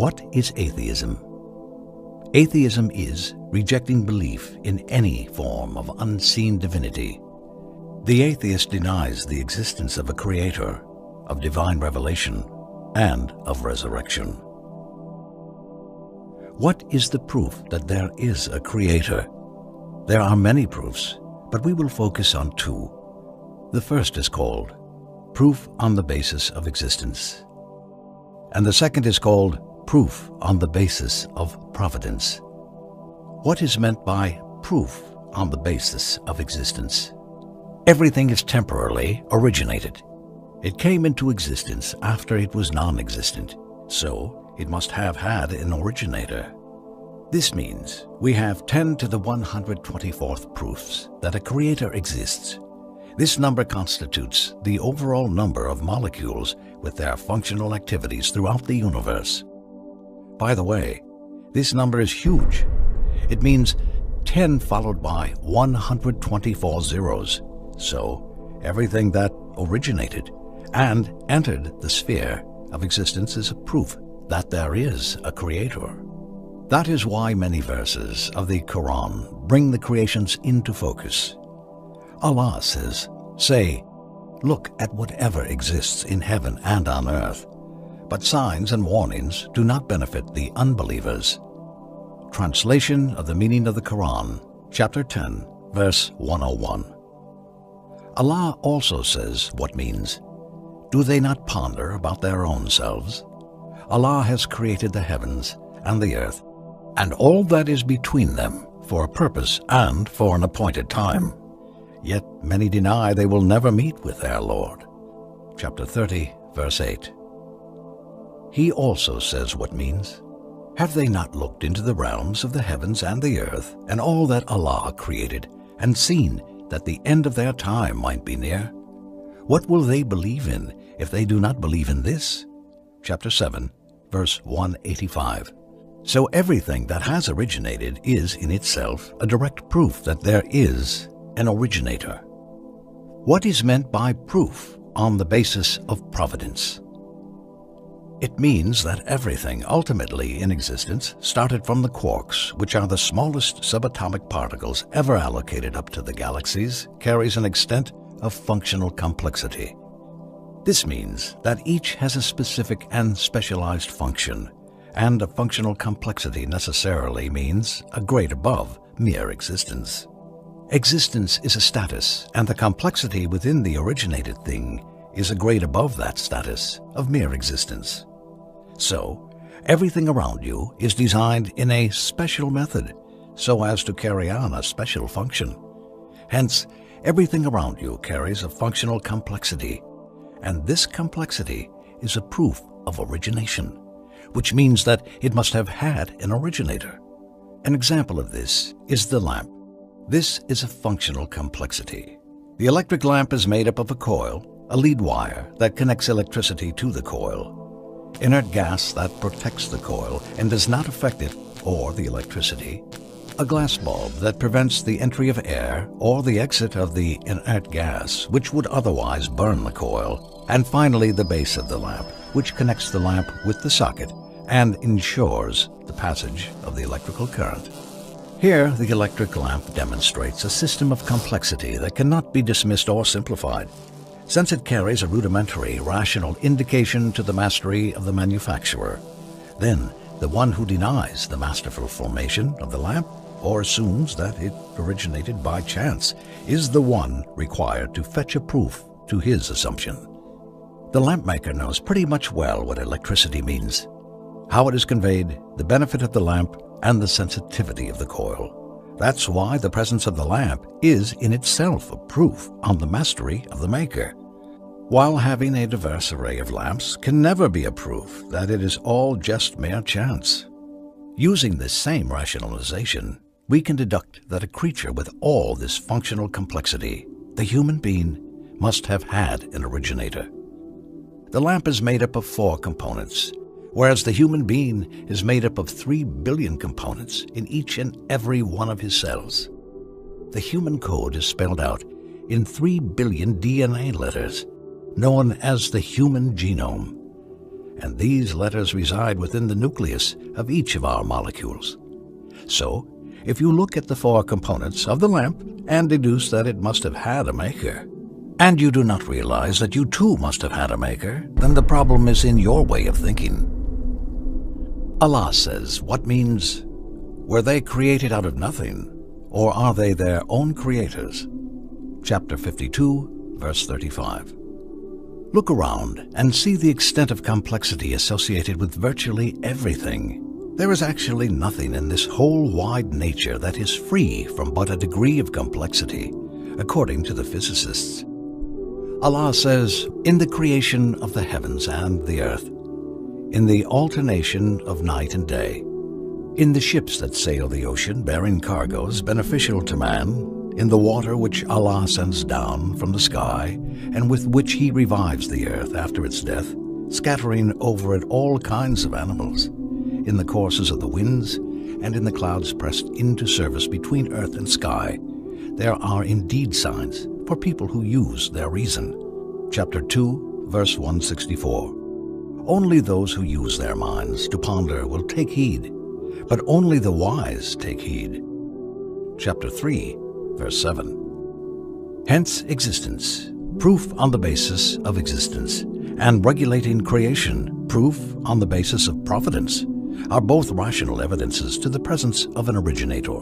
What is atheism? Atheism is rejecting belief in any form of unseen divinity. The atheist denies the existence of a creator, of divine revelation, and of resurrection. What is the proof that there is a creator? There are many proofs, but we will focus on two. The first is called proof on the basis of existence, and the second is called proof on the basis of providence. What is meant by proof on the basis of existence? Everything is temporarily originated. It came into existence after it was non-existent, so it must have had an originator. This means we have 10 to the 124th proofs that a creator exists. This number constitutes the overall number of molecules with their functional activities throughout the universe. By the way, this number is huge. It means 10 followed by 124 zeros. So, everything that originated and entered the sphere of existence is a proof that there is a creator. That is why many verses of the Quran bring the creations into focus. Allah says, "Say, look at whatever exists in heaven and on earth, but signs and warnings do not benefit the unbelievers." Translation of the meaning of the Quran, chapter 10, verse 101. Allah also says what means, "Do they not ponder about their own selves? Allah has created the heavens and the earth, and all that is between them, for a purpose and for an appointed time. Yet many deny they will never meet with their Lord." Chapter 30, verse 8. He also says what means, "Have they not looked into the realms of the heavens and the earth, and all that Allah created, and seen that the end of their time might be near? What will they believe in if they do not believe in this?" Chapter 7, verse 185. So everything that has originated is in itself a direct proof that there is an originator. What is meant by proof on the basis of providence? It means that everything ultimately in existence started from the quarks, which are the smallest subatomic particles ever allocated up to the galaxies, carries an extent of functional complexity. This means that each has a specific and specialized function, and a functional complexity necessarily means a grade above mere existence. Existence is a status, and the complexity within the originated thing is a grade above that status of mere existence. So, everything around you is designed in a special method so as to carry on a special function. Hence, everything around you carries a functional complexity, and this complexity is a proof of origination, which means that it must have had an originator. An example of this is the lamp. This is a functional complexity. The electric lamp is made up of a coil, a lead wire that connects electricity to the coil, inert gas that protects the coil and does not affect it or the electricity, a glass bulb that prevents the entry of air or the exit of the inert gas, which would otherwise burn the coil, and finally the base of the lamp, which connects the lamp with the socket and ensures the passage of the electrical current. Here, the electric lamp demonstrates a system of complexity that cannot be dismissed or simplified, since it carries a rudimentary, rational indication to the mastery of the manufacturer. Then, the one who denies the masterful formation of the lamp or assumes that it originated by chance is the one required to fetch a proof to his assumption. The lamp maker knows pretty much well what electricity means, how it is conveyed, the benefit of the lamp, and the sensitivity of the coil. That's why the presence of the lamp is in itself a proof on the mastery of the maker, while having a diverse array of lamps can never be a proof that it is all just mere chance. Using this same rationalization, we can deduct that a creature with all this functional complexity, the human being, must have had an originator. The lamp is made up of 4 components, whereas the human being is made up of 3 billion components in each and every one of his cells. The human code is spelled out in 3 billion DNA letters, known as the human genome. and these letters reside within the nucleus of each of our molecules. So, if you look at the four components of the lamp and deduce that it must have had a maker, and you do not realize that you too must have had a maker, then the problem is in your way of thinking. Allah says, what means, were they created out of nothing, or are they their own creators? Chapter 52, verse 35. Look around and see the extent of complexity associated with virtually everything. There is actually nothing in this whole wide nature that is free from but a degree of complexity, according to the physicists. Allah says, in the creation of the heavens and the earth, in the alternation of night and day, in the ships that sail the ocean bearing cargoes beneficial to man, in the water which Allah sends down from the sky, and with which He revives the earth after its death, scattering over it all kinds of animals, in the courses of the winds, and in the clouds pressed into service between earth and sky, there are indeed signs for people who use their reason. Chapter 2, verse 164. Only those who use their minds to ponder will take heed, but only the wise take heed. Chapter 3, verse 7. Hence existence, proof on the basis of existence, and regulating creation, proof on the basis of providence, are both rational evidences to the presence of an originator.